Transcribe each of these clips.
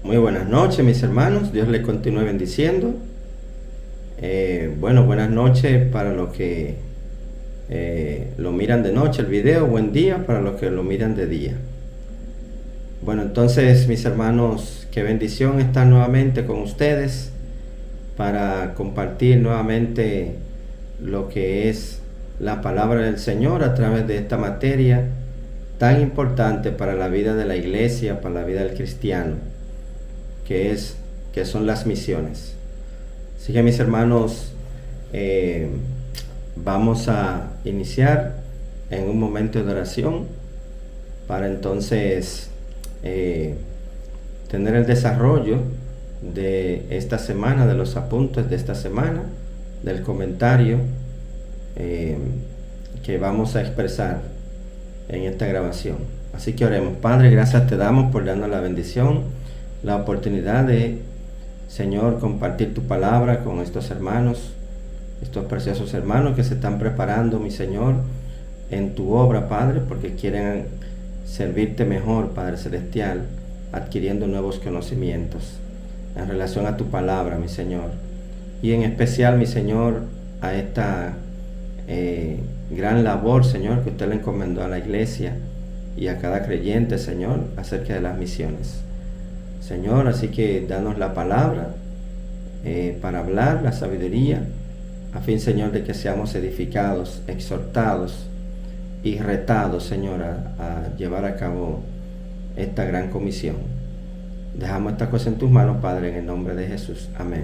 Muy buenas noches, mis hermanos. Dios les continúe bendiciendo. Buenas noches para los que lo miran de noche el video. Buen día para los que lo miran de día. Bueno, entonces, mis hermanos, qué bendición estar nuevamente con ustedes para compartir nuevamente lo que es la palabra del Señor a través de esta materia tan importante para la vida de la iglesia, para la vida del cristiano, que son las misiones. Así que, mis hermanos, vamos a iniciar en un momento de oración para entonces tener el desarrollo de esta semana, de los apuntes de esta semana, del comentario que vamos a expresar en esta grabación. Así que oremos. Padre, gracias te damos por darnos la bendición, la oportunidad de, Señor, compartir tu palabra con estos hermanos, estos preciosos hermanos que se están preparando, mi Señor, en tu obra, Padre, porque quieren servirte mejor, Padre Celestial, adquiriendo nuevos conocimientos en relación a tu palabra, mi Señor. Y en especial, mi Señor, a esta gran labor, Señor, que usted le encomendó a la iglesia y a cada creyente, Señor, acerca de las misiones. Señor, así que danos la palabra para hablar, la sabiduría, a fin, Señor, de que seamos edificados, exhortados y retados, Señor, a llevar a cabo esta gran comisión. Dejamos esta cosa en tus manos, Padre, en el nombre de Jesús. Amén.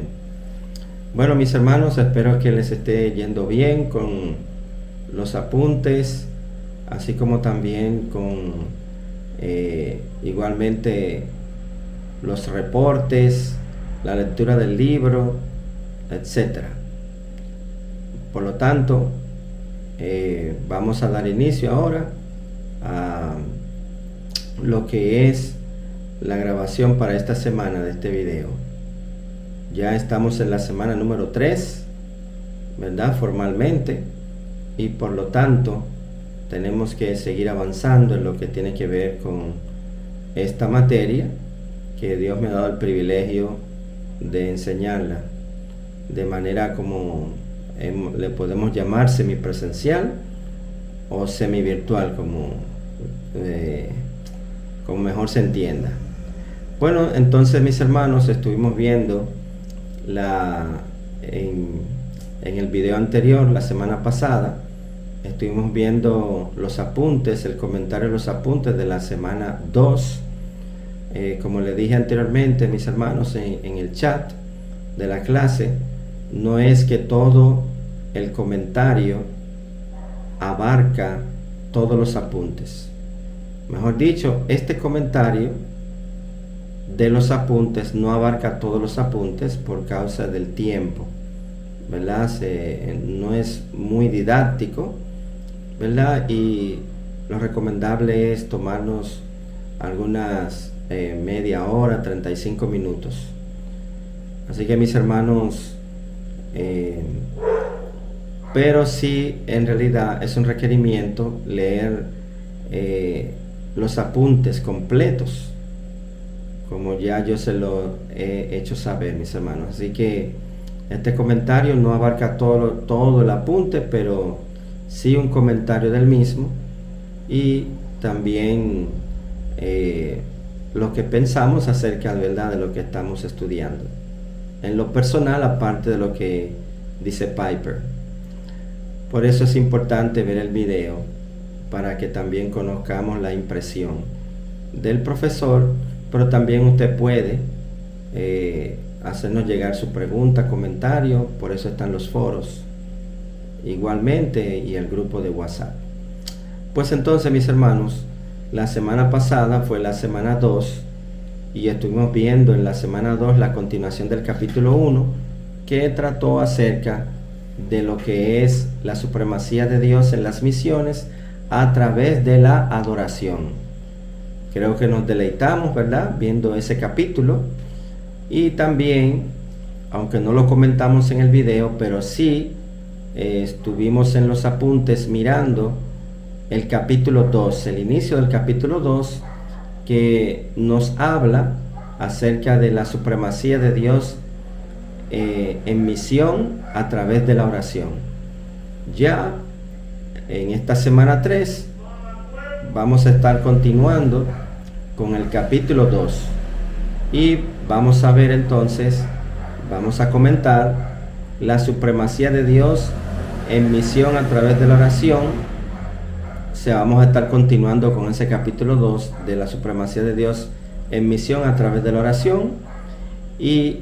Bueno, mis hermanos, espero que les esté yendo bien con los apuntes, así como también con igualmente los reportes, la lectura del libro, etc. Por lo tanto, vamos a dar inicio ahora a lo que es la grabación para esta semana de este video. Ya estamos en la semana número 3, ¿verdad? Formalmente, y por lo tanto tenemos que seguir avanzando en lo que tiene que ver con esta materia que Dios me ha dado el privilegio de enseñarla de manera como le podemos llamar semipresencial o semivirtual, como mejor se entienda. Bueno, entonces, mis hermanos, estuvimos viendo en el video anterior, la semana pasada, estuvimos viendo los apuntes, el comentario de los apuntes de la semana 2. Como le dije anteriormente, mis hermanos, en el chat de la clase, no es que todo el comentario abarca todos los apuntes. Mejor dicho, este comentario de los apuntes no abarca todos los apuntes por causa del tiempo, ¿verdad? No es muy didáctico, ¿verdad? Y lo recomendable es tomarnos algunas media hora, 35 minutos. Así que, mis hermanos, pero sí, en realidad es un requerimiento leer los apuntes completos, como ya yo se lo he hecho saber, mis hermanos. Así que este comentario no abarca todo el apunte, pero sí un comentario del mismo, y también lo que pensamos acerca, ¿verdad?, de lo que estamos estudiando en lo personal, aparte de lo que dice Piper. Por eso es importante ver el video, para que también conozcamos la impresión del profesor, pero también usted puede hacernos llegar su pregunta, comentario. Por eso están los foros igualmente, y el grupo de WhatsApp. Pues entonces, mis hermanos, la semana pasada fue la semana 2, y estuvimos viendo en la semana 2 la continuación del capítulo 1, que trató acerca de lo que es la supremacía de Dios en las misiones a través de la adoración. Creo que nos deleitamos, ¿verdad?, viendo ese capítulo. Y también, aunque no lo comentamos en el video, pero sí estuvimos en los apuntes mirando el capítulo 2, el inicio del capítulo 2, que nos habla acerca de la supremacía de Dios en misión a través de la oración. Ya en esta semana 3 vamos a estar continuando con el capítulo 2 y vamos a ver entonces, vamos a comentar la supremacía de Dios en misión a través de la oración. O sea, vamos a estar continuando con ese capítulo 2 de la supremacía de Dios en misión a través de la oración. Y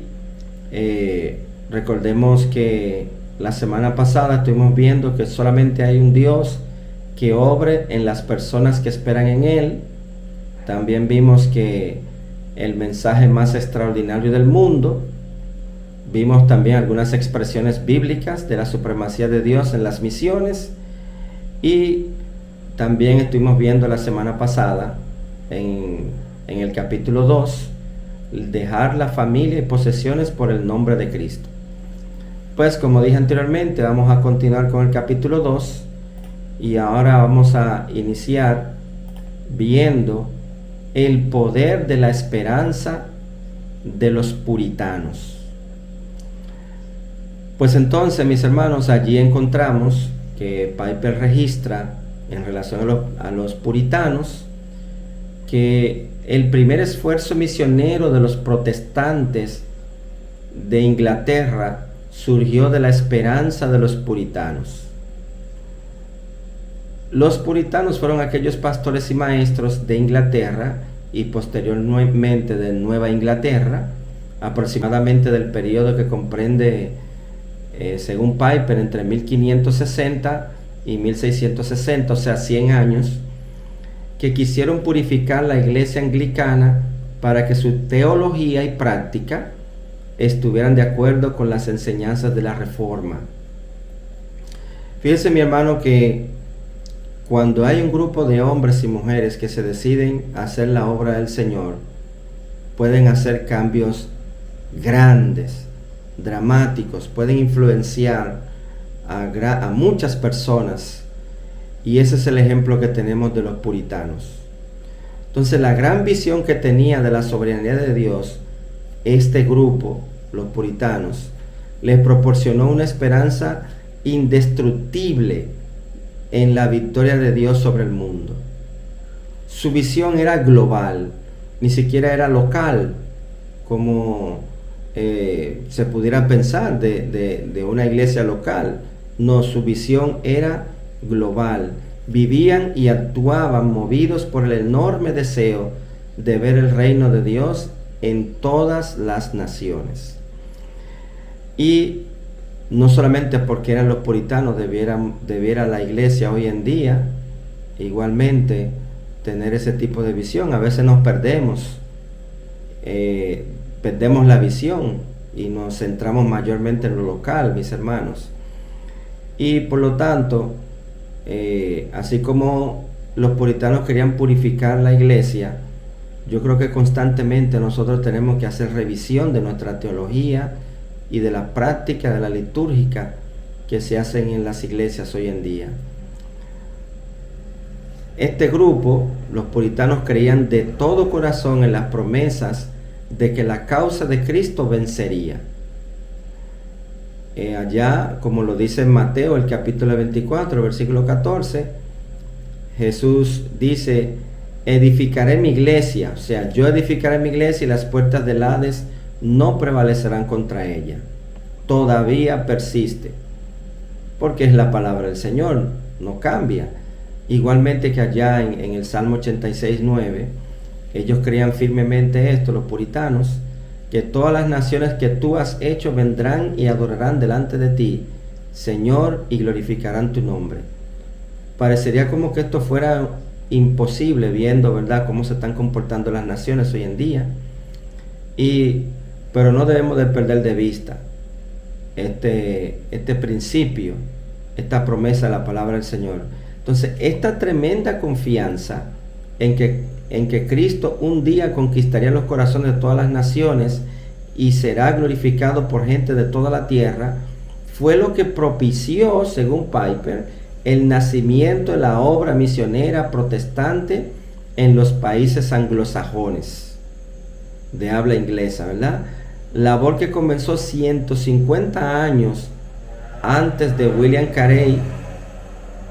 recordemos que la semana pasada estuvimos viendo que solamente hay un Dios que obre en las personas que esperan en Él. También vimos que el mensaje más extraordinario del mundo. Vimos también algunas expresiones bíblicas de la supremacía de Dios en las misiones. Y también estuvimos viendo la semana pasada en el capítulo 2, dejar la familia y posesiones por el nombre de Cristo. Pues como dije anteriormente, vamos a continuar con el capítulo 2 y ahora vamos a iniciar viendo el poder de la esperanza de los puritanos. Pues entonces, mis hermanos, allí encontramos que Piper registra en relación a los puritanos que el primer esfuerzo misionero de los protestantes de Inglaterra surgió de la esperanza de los puritanos. Los puritanos fueron aquellos pastores y maestros de Inglaterra y posteriormente de Nueva Inglaterra, aproximadamente del periodo que comprende, según Piper, entre 1560 y 1660, o sea, 100 años, que quisieron purificar la iglesia anglicana para que su teología y práctica estuvieran de acuerdo con las enseñanzas de la Reforma. Fíjese, mi hermano, que cuando hay un grupo de hombres y mujeres que se deciden a hacer la obra del Señor, pueden hacer cambios grandes, dramáticos, pueden influenciar a muchas personas. Y ese es el ejemplo que tenemos de los puritanos. Entonces, la gran visión que tenía de la soberanía de Dios, este grupo, los puritanos, les proporcionó una esperanza indestructible en la victoria de Dios sobre el mundo. Su visión era global, ni siquiera era local, como se pudiera pensar de una iglesia local. No, su visión era global. Vivían y actuaban movidos por el enorme deseo de ver el reino de Dios en todas las naciones. Y no solamente porque eran los puritanos, debiera la iglesia hoy en día igualmente tener ese tipo de visión. A veces nos perdemos la visión y nos centramos mayormente en lo local, mis hermanos. Y por lo tanto, así como los puritanos querían purificar la iglesia, yo creo que constantemente nosotros tenemos que hacer revisión de nuestra teología y de la práctica de la litúrgica que se hacen en las iglesias hoy en día. Este grupo, los puritanos, creían de todo corazón en las promesas de que la causa de Cristo vencería. Allá, como lo dice en Mateo, el capítulo 24, versículo 14, Jesús dice: edificaré mi iglesia, o sea, yo edificaré mi iglesia y las puertas del Hades no prevalecerán contra ella. Todavía persiste, porque es la palabra del Señor, no cambia. Igualmente que allá en el Salmo 86:9, ellos creían firmemente esto, los puritanos, que todas las naciones que tú has hecho vendrán y adorarán delante de ti, Señor, y glorificarán tu nombre. Parecería como que esto fuera imposible, viendo, ¿verdad?, cómo se están comportando las naciones hoy en día. Pero no debemos de perder de vista este principio, esta promesa de la palabra del Señor. Entonces, esta tremenda confianza en que Cristo un día conquistaría los corazones de todas las naciones y será glorificado por gente de toda la tierra, fue lo que propició, según Piper, el nacimiento de la obra misionera protestante en los países anglosajones. de habla inglesa, ¿verdad? Labor que comenzó 150 años antes de William Carey,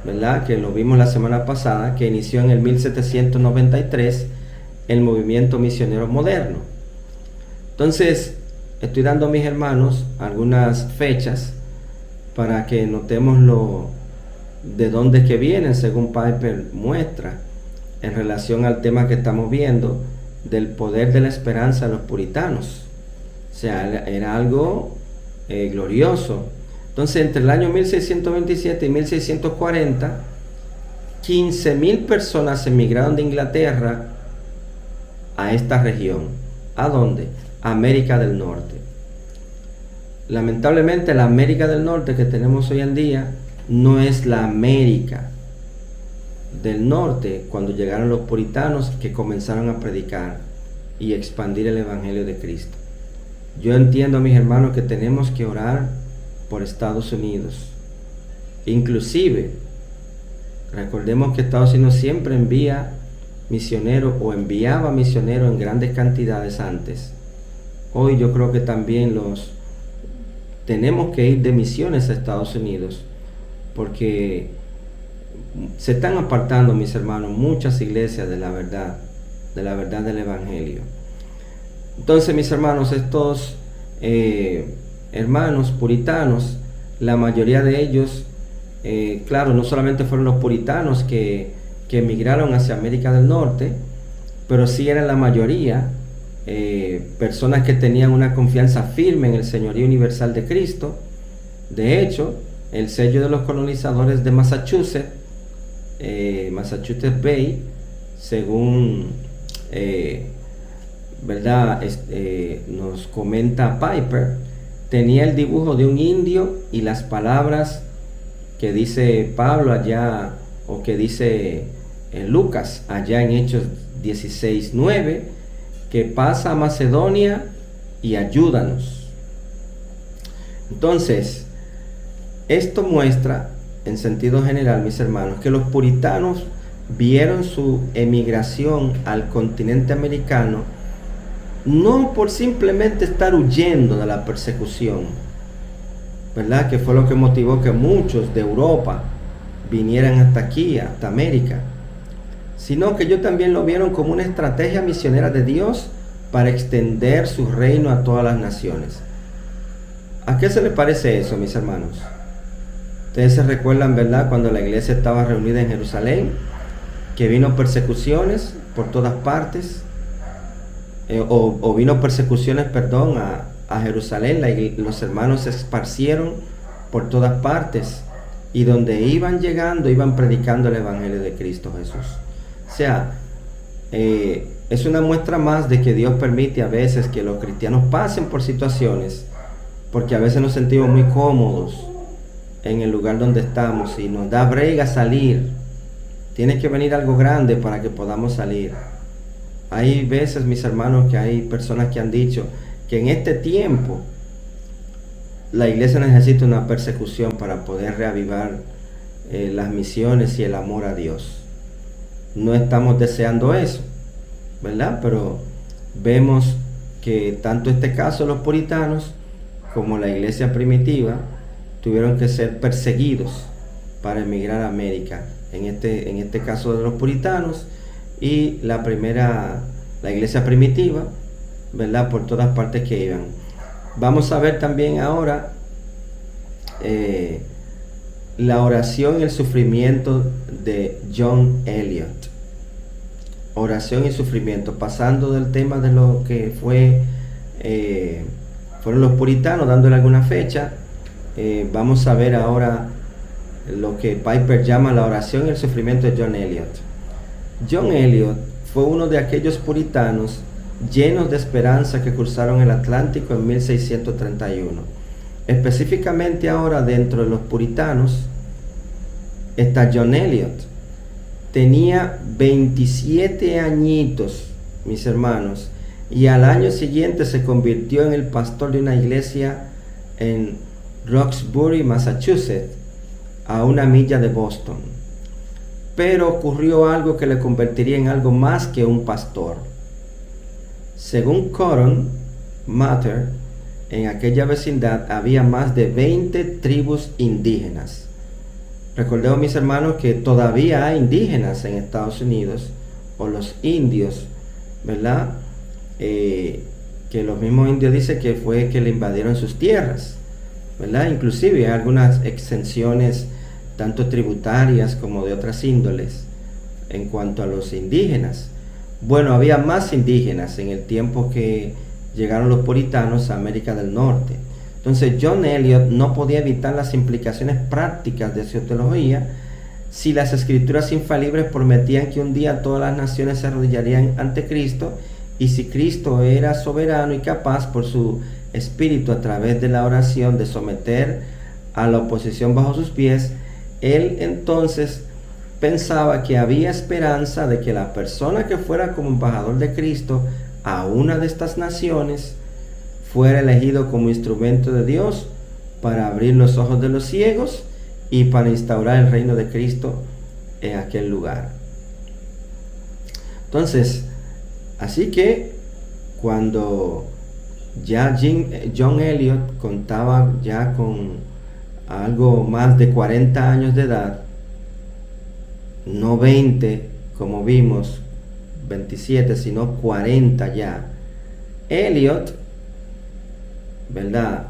¿verdad? Que lo vimos la semana pasada, que inició en el 1793 el movimiento misionero moderno. Entonces, estoy dando a mis hermanos algunas fechas para que notemos de dónde que vienen, según Piper muestra, en relación al tema que estamos viendo, del poder de la esperanza de los puritanos. O sea, era algo glorioso. Entonces, entre el año 1627 y 1640, 15,000 personas emigraron de Inglaterra a esta región. ¿A dónde? América del Norte. Lamentablemente, la América del Norte que tenemos hoy en día no es la América del Norte cuando llegaron los puritanos, que comenzaron a predicar y expandir el Evangelio de Cristo. Yo entiendo, mis hermanos, que tenemos que orar por Estados Unidos. Inclusive, recordemos que Estados Unidos siempre envía misioneros, o enviaba misioneros en grandes cantidades antes. Hoy yo creo que también tenemos que ir de misiones a Estados Unidos, porque se están apartando, mis hermanos, muchas iglesias de la verdad del Evangelio. Entonces, mis hermanos, estos hermanos puritanos, la mayoría de ellos, claro, no solamente fueron los puritanos que emigraron hacia América del Norte, pero sí eran la mayoría personas que tenían una confianza firme en el señorío universal de Cristo. De hecho, el sello de los colonizadores de Massachusetts, Massachusetts Bay, según ¿verdad? Nos comenta Piper, tenía el dibujo de un indio y las palabras que dice Pablo allá, o que dice Lucas allá en Hechos 16:9, que pasa a Macedonia y ayúdanos. Entonces, esto muestra, en sentido general, mis hermanos, que los puritanos vieron su emigración al continente americano no por simplemente estar huyendo de la persecución, ¿verdad? Que fue lo que motivó que muchos de Europa vinieran hasta aquí, hasta América, sino que ellos también lo vieron como una estrategia misionera de Dios para extender su reino a todas las naciones. ¿A qué se le parece eso, mis hermanos? Ustedes se recuerdan, ¿verdad?, cuando la iglesia estaba reunida en Jerusalén, que vino persecuciones por todas partes, vino persecuciones, perdón, a Jerusalén. Los hermanos se esparcieron por todas partes, y donde iban llegando, iban predicando el Evangelio de Cristo Jesús. O sea, es una muestra más de que Dios permite a veces que los cristianos pasen por situaciones, porque a veces nos sentimos muy cómodos en el lugar donde estamos y nos da brega salir. Tiene que venir algo grande para que podamos salir. Hay veces, mis hermanos, que hay personas que han dicho que en este tiempo la iglesia necesita una persecución para poder reavivar las misiones y el amor a Dios. No estamos deseando eso, ¿verdad? Pero vemos que tanto este caso de los puritanos como la iglesia primitiva tuvieron que ser perseguidos para emigrar a América. En este caso de los puritanos, y la iglesia primitiva, ¿verdad?, por todas partes que iban. Vamos a ver también ahora la oración y el sufrimiento de John Eliot. Oración y sufrimiento, pasando del tema de lo que fueron los puritanos, dándole alguna fecha. Vamos a ver ahora lo que Piper llama la oración y el sufrimiento de John Eliot. John Eliot fue uno de aquellos puritanos llenos de esperanza que cruzaron el Atlántico en 1631. Específicamente ahora, dentro de los puritanos está John Eliot. Tenía 27 añitos, mis hermanos, y al año siguiente se convirtió en el pastor de una iglesia en Roxbury, Massachusetts, a 1 milla de Boston. Pero ocurrió algo que le convertiría en algo más que un pastor. Según Cotton Mather, en aquella vecindad había más de 20 tribus indígenas. Recordemos, mis hermanos, que todavía hay indígenas en Estados Unidos, o los indios, ¿verdad? Que los mismos indios dicen que fue que le invadieron sus tierras, ¿verdad? Inclusive hay algunas exenciones, tanto tributarias como de otras índoles, en cuanto a los indígenas. Bueno, había más indígenas en el tiempo que llegaron los puritanos a América del Norte. Entonces John Eliot no podía evitar las implicaciones prácticas de su teología si las escrituras infalibles prometían que un día todas las naciones se arrodillarían ante Cristo, y si Cristo era soberano y capaz por su espíritu a través de la oración de someter a la oposición bajo sus pies, él entonces pensaba que había esperanza de que la persona que fuera como embajador de Cristo a una de estas naciones fuera elegido como instrumento de Dios para abrir los ojos de los ciegos y para instaurar el reino de Cristo en aquel lugar. Entonces, así que cuando ya John Eliot contaba ya con algo más de 40 años de edad, no 20 como vimos, 27, sino 40 ya, Eliot, ¿verdad?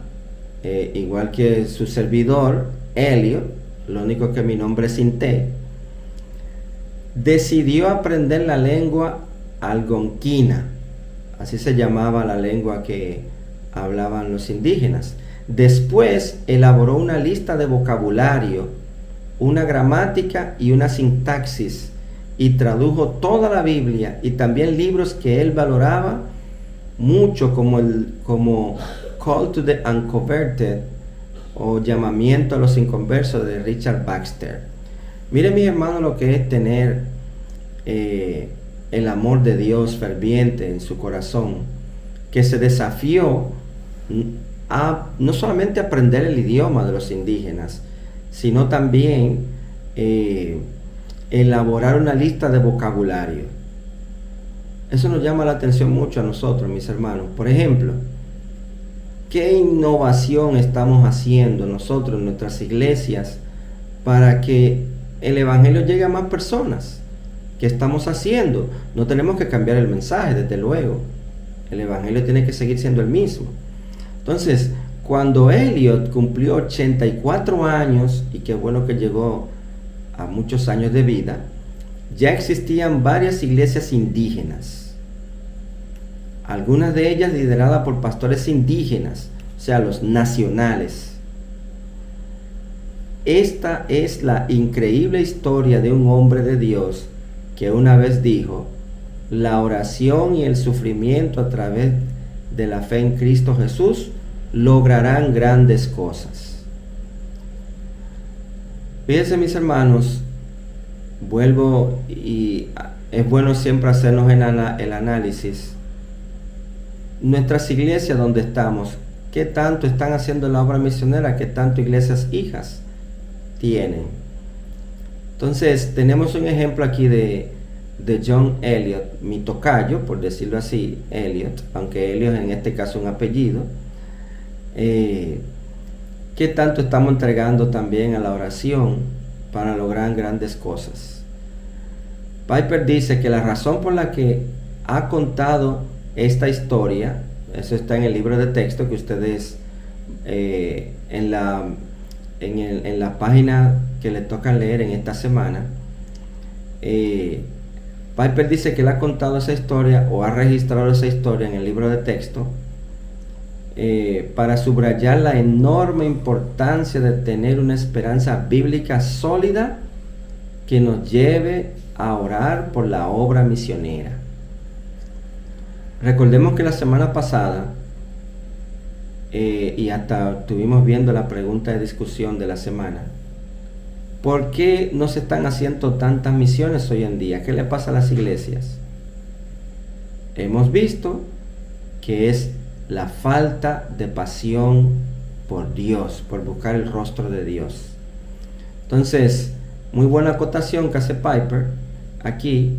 Igual que su servidor, Eliot, lo único que mi nombre es sin T, decidió aprender la lengua algonquina, así se llamaba la lengua que hablaban los indígenas. Después elaboró una lista de vocabulario, una gramática y una sintaxis, y tradujo toda la Biblia y también libros que él valoraba mucho, como Call to the Unconverted, o Llamamiento a los Inconversos, de Richard Baxter. Miren, mis hermanos, lo que es tener el amor de Dios ferviente en su corazón, que se desafió a no solamente aprender el idioma de los indígenas, sino también elaborar una lista de vocabulario. Eso nos llama la atención mucho a nosotros, mis hermanos. Por ejemplo, ¿qué innovación estamos haciendo nosotros en nuestras iglesias para que el evangelio llegue a más personas? ¿Qué estamos haciendo? No tenemos que cambiar el mensaje, desde luego. El evangelio tiene que seguir siendo el mismo. Entonces, cuando Eliot cumplió 84 años, y qué bueno que llegó a muchos años de vida, ya existían varias iglesias indígenas, algunas de ellas lideradas por pastores indígenas, o sea, los nacionales. Esta es la increíble historia de un hombre de Dios que una vez dijo: la oración y el sufrimiento a través de la fe en Cristo Jesús lograrán grandes cosas. Fíjense, mis hermanos, vuelvo, y es bueno siempre hacernos el análisis. Nuestras iglesias donde estamos, ¿qué tanto están haciendo la obra misionera? ¿Qué tanto iglesias hijas tienen? Entonces, tenemos un ejemplo aquí de John Eliot, mi tocayo, por decirlo así, Eliot, aunque Eliot en este caso es un apellido. ¿Qué tanto estamos entregando también a la oración para lograr grandes cosas? Piper dice que la razón por la que ha contado esta historia, eso está en el libro de texto que ustedes en la página que le toca leer en esta semana, Piper dice que él ha contado esa historia, o ha registrado esa historia en el libro de texto, para subrayar la enorme importancia de tener una esperanza bíblica sólida que nos lleve a orar por la obra misionera. Recordemos que la semana pasada, y hasta estuvimos viendo la pregunta de discusión de la semana, ¿por qué no se están haciendo tantas misiones hoy en día? ¿Qué le pasa a las iglesias? Hemos visto que es la falta de pasión por Dios, por buscar el rostro de Dios. Entonces, muy buena acotación que hace Piper aquí,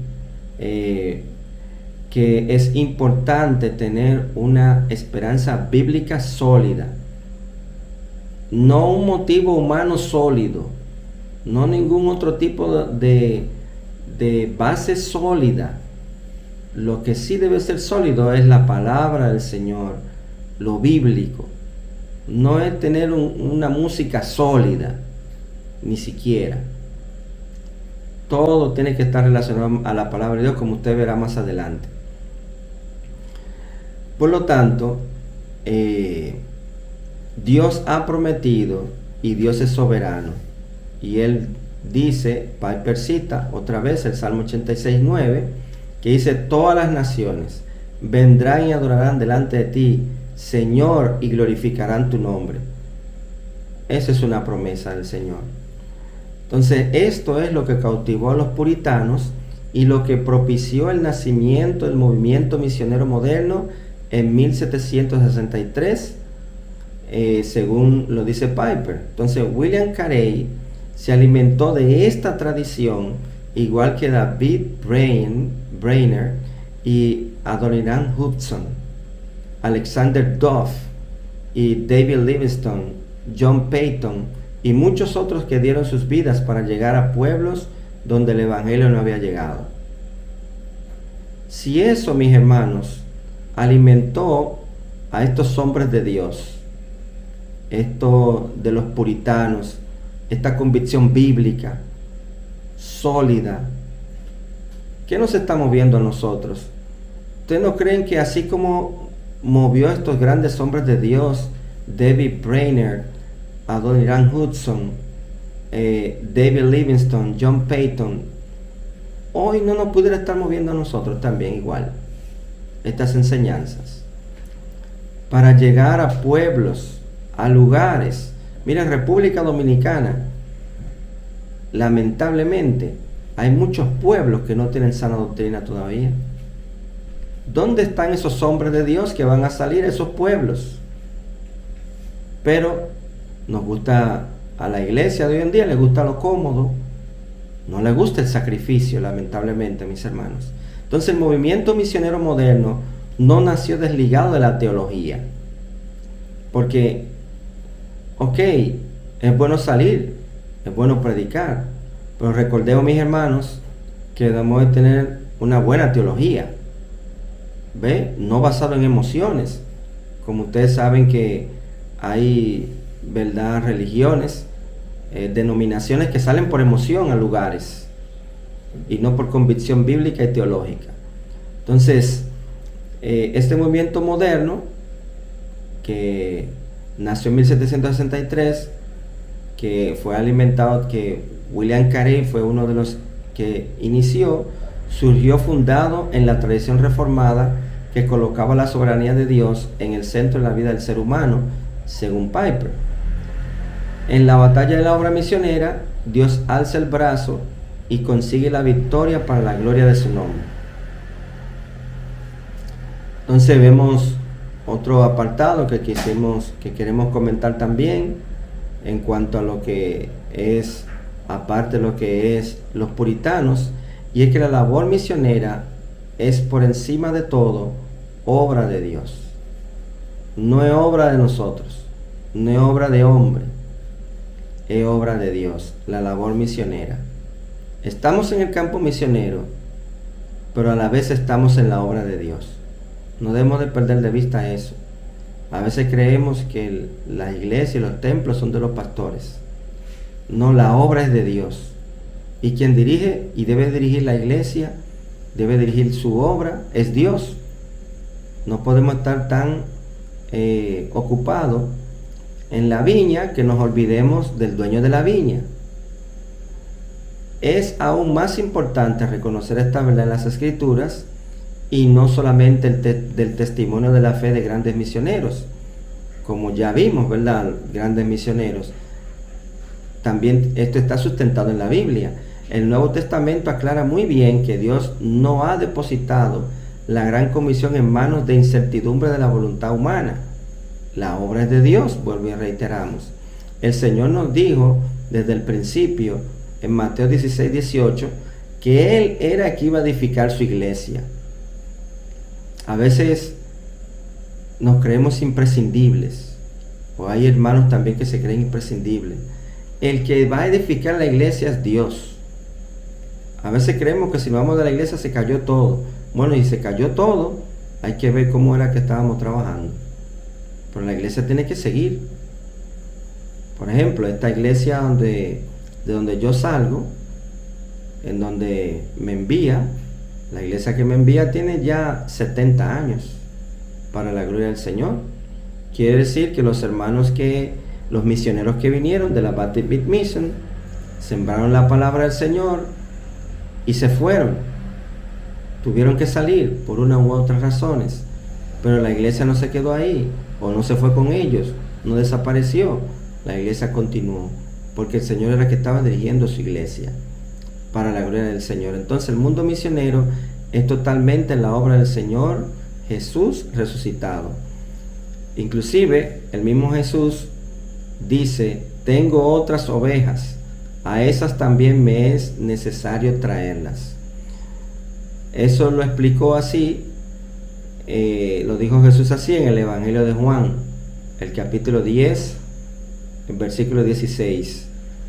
que es importante tener una esperanza bíblica sólida, no un motivo humano sólido, no ningún otro tipo de base sólida. Lo que sí debe ser sólido es la palabra del Señor, lo bíblico. No es tener una música sólida, ni siquiera. Todo tiene que estar relacionado a la palabra de Dios, como usted verá más adelante. Por lo tanto, Dios ha prometido y Dios es soberano. Y Él dice, Piper cita otra vez el Salmo 86:9, que dice: todas las naciones vendrán y adorarán delante de ti, Señor, y glorificarán tu nombre. Esa es una promesa del Señor. Entonces, esto es lo que cautivó a los puritanos y lo que propició el nacimiento del movimiento misionero moderno en 1763, según lo dice Piper. Entonces, William Carey se alimentó de esta tradición, igual que David Brainerd y Adoniram Hudson, Alexander Duff y David Livingstone, John Peyton y muchos otros que dieron sus vidas para llegar a pueblos donde el evangelio no había llegado. Si eso, mis hermanos, alimentó a estos hombres de Dios, esto de los puritanos, esta convicción bíblica sólida, ¿qué nos está moviendo a nosotros? ¿Ustedes no creen que así como movió a estos grandes hombres de Dios, David Brainerd, Adoniram Hudson, David Livingstone, John Peyton, hoy no nos pudiera estar moviendo a nosotros también igual estas enseñanzas para llegar a pueblos, a lugares? Mira, en República Dominicana, lamentablemente, hay muchos pueblos que no tienen sana doctrina todavía. ¿Dónde están esos hombres de Dios que van a salir a esos pueblos? Pero nos gusta, a la iglesia de hoy en día le gusta lo cómodo, no le gusta el sacrificio, lamentablemente, mis hermanos. Entonces, el movimiento misionero moderno no nació desligado de la teología, porque, ok, es bueno salir, es bueno predicar, pero recordemos, mis hermanos, que debemos de tener una buena teología, ¿ve? No basado en emociones. Como ustedes saben que hay, ¿verdad?, religiones, denominaciones que salen por emoción a lugares y no por convicción bíblica y teológica. Entonces, este movimiento moderno que nació en 1763, que fue alimentado, que William Carey fue uno de los que inició, surgió fundado en la tradición reformada que colocaba la soberanía de Dios en el centro de la vida del ser humano, según Piper. En la batalla de la obra misionera, Dios alza el brazo y consigue la victoria para la gloria de su nombre. Entonces vemos otro apartado que queremos comentar también en cuanto a lo que es, aparte de lo que es los puritanos, y es que la labor misionera es por encima de todo obra de Dios. No es obra de nosotros, no es obra de hombre, es obra de Dios, la labor misionera. Estamos en el campo misionero, pero a la vez estamos en la obra de Dios. No debemos de perder de vista eso. A veces creemos que la iglesia y los templos son de los pastores. No, la obra es de Dios. Y quien dirige y debe dirigir la iglesia, debe dirigir su obra, es Dios. No podemos estar tan ocupados en la viña que nos olvidemos del dueño de la viña. Es aún más importante reconocer esta verdad en las Escrituras y no solamente del testimonio de la fe de grandes misioneros, como ya vimos, ¿verdad? Grandes misioneros. También esto está sustentado en la Biblia. El Nuevo Testamento aclara muy bien que Dios no ha depositado la gran comisión en manos de incertidumbre de la voluntad humana. La obra es de Dios, vuelvo y reiteramos. El Señor nos dijo desde el principio, en Mateo 16:18, que Él era el que iba a edificar su iglesia. a veces nos creemos imprescindibles, o hay hermanos también que se creen imprescindibles. El que va a edificar la iglesia es Dios. A veces creemos que si nos vamos de la iglesia se cayó todo. Bueno, y se cayó todo, hay que ver cómo era que estábamos trabajando. Pero la iglesia tiene que seguir. Por ejemplo, esta iglesia de donde yo salgo, en donde me envía, la iglesia que me envía tiene ya 70 años, para la gloria del Señor. Quiere decir que los misioneros que vinieron de la Baptist Mission, sembraron la palabra del Señor y se fueron. Tuvieron que salir por una u otras razones, pero la iglesia no se quedó ahí, o no se fue con ellos, no desapareció. La iglesia continuó, porque el Señor era el que estaba dirigiendo su iglesia, para la gloria del Señor. Entonces el mundo misionero es totalmente la obra del Señor Jesús resucitado. Inclusive el mismo Jesús dice: tengo otras ovejas, a esas también me es necesario traerlas. Eso lo explicó así, lo dijo Jesús así en el Evangelio de Juan, el capítulo 10, el versículo 16.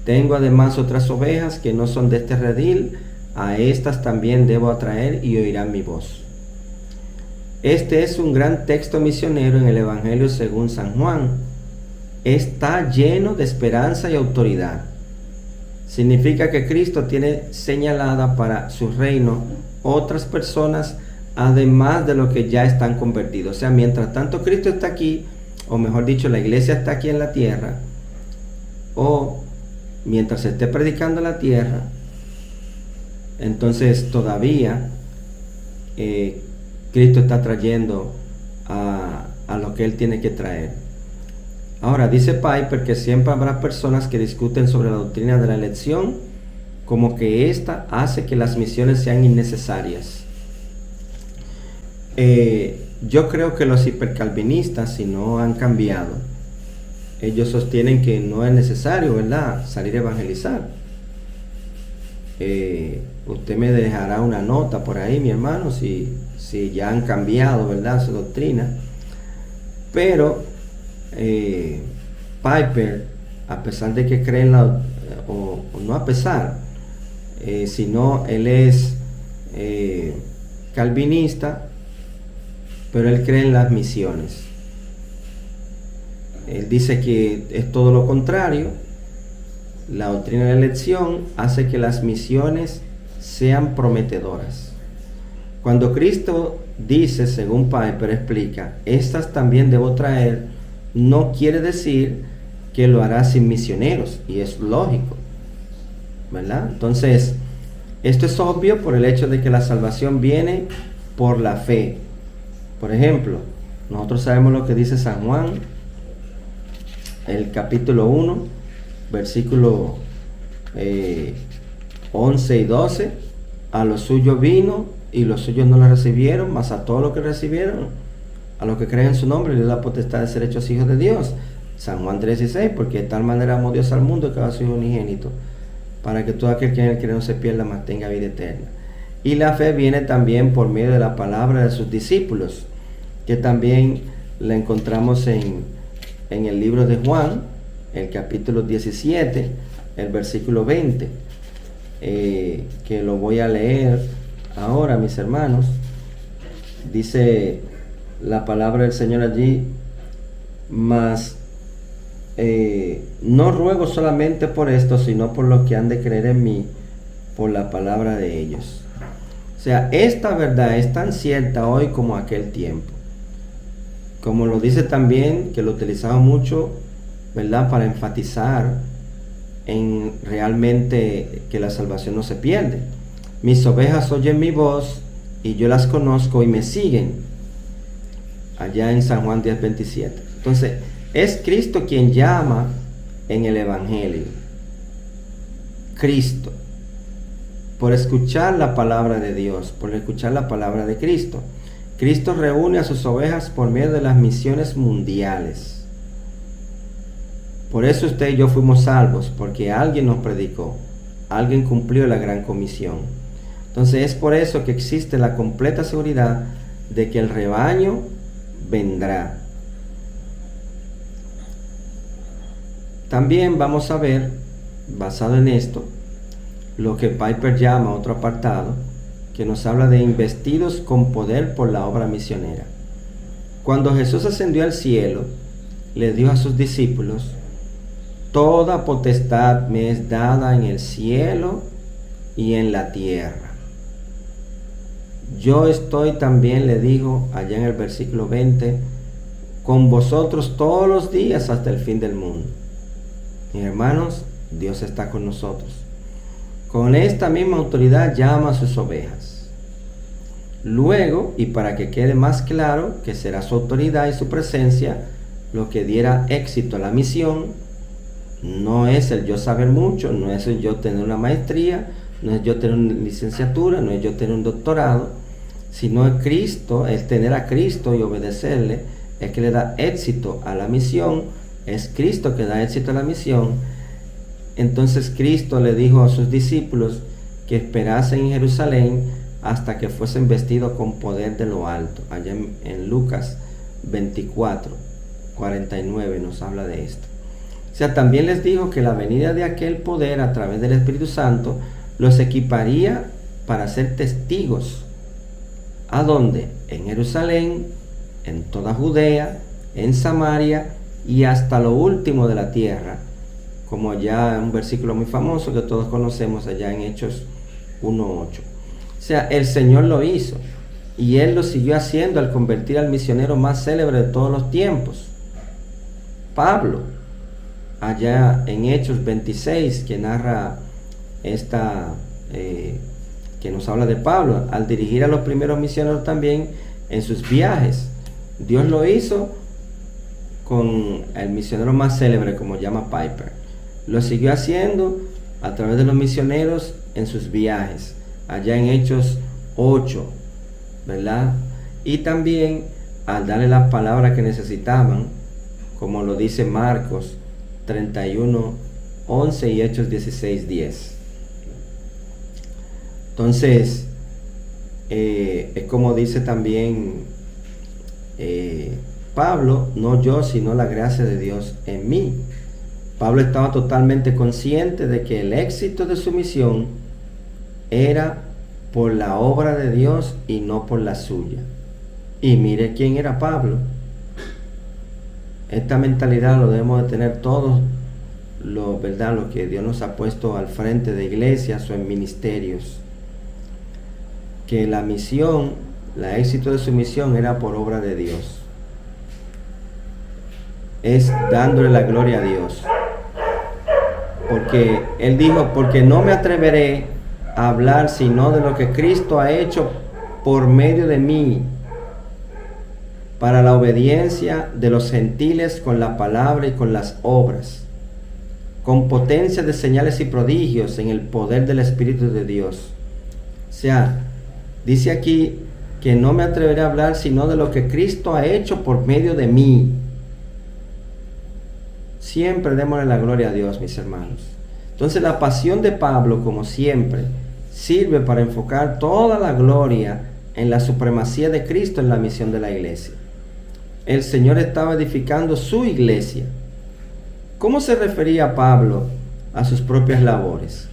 Tengo además otras ovejas que no son de este redil, a estas también debo atraer y oirán mi voz. Este es un gran texto misionero en el Evangelio según San Juan. Está lleno de esperanza y autoridad. Significa que Cristo tiene señalada para su reino otras personas además de los que ya están convertidos. O sea, mientras tanto Cristo está aquí, o mejor dicho, la iglesia está aquí en la tierra, o mientras se esté predicando la tierra, entonces todavía Cristo está trayendo a lo que Él tiene que traer. Ahora, dice Piper que siempre habrá personas que discuten sobre la doctrina de la elección, como que ésta hace que las misiones sean innecesarias. Yo creo que los hipercalvinistas, si no han cambiado, ellos sostienen que no es necesario, ¿verdad?, salir a evangelizar. Usted me dejará una nota por ahí, mi hermano, si ya han cambiado, ¿verdad?, su doctrina. Pero Piper, a pesar de que cree en o no a pesar, sino él es calvinista, pero él cree en las misiones. Él dice que es todo lo contrario. La doctrina de la elección hace que las misiones sean prometedoras. Cuando Cristo dice, según Piper explica, estas también debo traer, no quiere decir que lo hará sin misioneros, y es lógico, ¿verdad? Entonces, esto es obvio por el hecho de que la salvación viene por la fe. Por ejemplo, nosotros sabemos lo que dice San Juan, el capítulo 1, versículo 11 y 12. A los suyos vino y los suyos no lo recibieron, mas a todos los que recibieron, a los que creen en su nombre, le da la potestad de ser hechos hijos de Dios. San Juan 3:16, porque de tal manera amó Dios al mundo que ha dado a su Hijo unigénito, para que todo aquel que en él cree no se pierda, mas tenga vida eterna. Y la fe viene también por medio de la palabra de sus discípulos, que también la encontramos en el libro de Juan, el capítulo 17, el versículo 20, que lo voy a leer ahora, mis hermanos. Dice la palabra del Señor allí: mas no ruego solamente por esto, sino por los que han de creer en mí, por la palabra de ellos. O sea, esta verdad es tan cierta hoy como aquel tiempo. Como lo dice también, que lo utilizaba mucho, ¿verdad?, para enfatizar en realmente que la salvación no se pierde. Mis ovejas oyen mi voz y yo las conozco y me siguen. Allá en San Juan 10:27. Entonces, es Cristo quien llama en el Evangelio. Cristo. Por escuchar la palabra de Dios, por escuchar la palabra de Cristo. Cristo reúne a sus ovejas por medio de las misiones mundiales. Por eso usted y yo fuimos salvos, porque alguien nos predicó, alguien cumplió la gran comisión. Entonces es por eso que existe la completa seguridad de que el rebaño vendrá. También vamos a ver, basado en esto, lo que Piper llama otro apartado, que nos habla de investidos con poder por la obra misionera. Cuando Jesús ascendió al cielo, le dijo a sus discípulos: toda potestad me es dada en el cielo y en la tierra. Yo estoy también, le dijo allá en el versículo 20, con vosotros todos los días hasta el fin del mundo. Mis hermanos, Dios está con nosotros. Con esta misma autoridad llama a sus ovejas. Luego, y para que quede más claro que será su autoridad y su presencia lo que diera éxito a la misión, no es el yo saber mucho, no es el yo tener una maestría, no es yo tener una licenciatura, no es yo tener un doctorado, sino es Cristo, es tener a Cristo y obedecerle, es que le da éxito a la misión, es Cristo que da éxito a la misión. Entonces Cristo le dijo a sus discípulos que esperasen en Jerusalén hasta que fuesen vestidos con poder de lo alto. Allá en Lucas 24, 49 nos habla de esto. O sea, también les dijo que la venida de aquel poder a través del Espíritu Santo los equiparía para ser testigos. ¿A dónde? En Jerusalén, en toda Judea, en Samaria y hasta lo último de la tierra, como ya un versículo muy famoso que todos conocemos allá en Hechos 1:8. O sea, el Señor lo hizo y Él lo siguió haciendo al convertir al misionero más célebre de todos los tiempos, Pablo, allá en Hechos 26, que narra que nos habla de Pablo, al dirigir a los primeros misioneros también en sus viajes. Dios lo hizo con el misionero más célebre, como llama Piper. Lo siguió haciendo a través de los misioneros en sus viajes, allá en Hechos 8, ¿verdad? Y también al darle las palabras que necesitaban, como lo dice Marcos 31:11 y Hechos 16:10. Entonces, es como dice también Pablo: no yo, sino la gracia de Dios en mí. Pablo estaba totalmente consciente de que el éxito de su misión era por la obra de Dios y no por la suya. Y mire quién era Pablo. Esta mentalidad lo debemos de tener todos, ¿verdad? Lo que Dios nos ha puesto al frente de iglesias o en ministerios. Que la misión, el éxito de su misión era por obra de Dios. Es dándole la gloria a Dios. Porque Él dijo: porque no me atreveré a hablar sino de lo que Cristo ha hecho por medio de mí, para la obediencia de los gentiles con la palabra y con las obras, con potencia de señales y prodigios en el poder del Espíritu de Dios. O sea, dice aquí que no me atreveré a hablar sino de lo que Cristo ha hecho por medio de mí. Siempre démosle la gloria a Dios, mis hermanos. Entonces la pasión de Pablo, como siempre, sirve para enfocar toda la gloria en la supremacía de Cristo en la misión de la iglesia. El Señor estaba edificando su iglesia. ¿Cómo se refería Pablo a sus propias labores?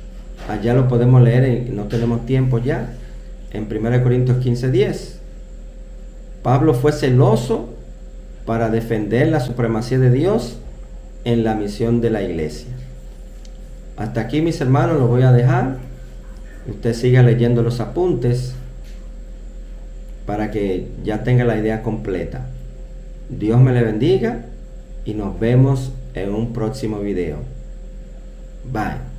Allá lo podemos leer, no tenemos tiempo ya, en 1 Corintios 15:10. Pablo fue celoso para defender la supremacía de Dios en la misión de la iglesia. Hasta aquí, mis hermanos, lo voy a dejar. Usted siga leyendo los apuntes para que ya tenga la idea completa. Dios me le bendiga y nos vemos en un próximo video. Bye.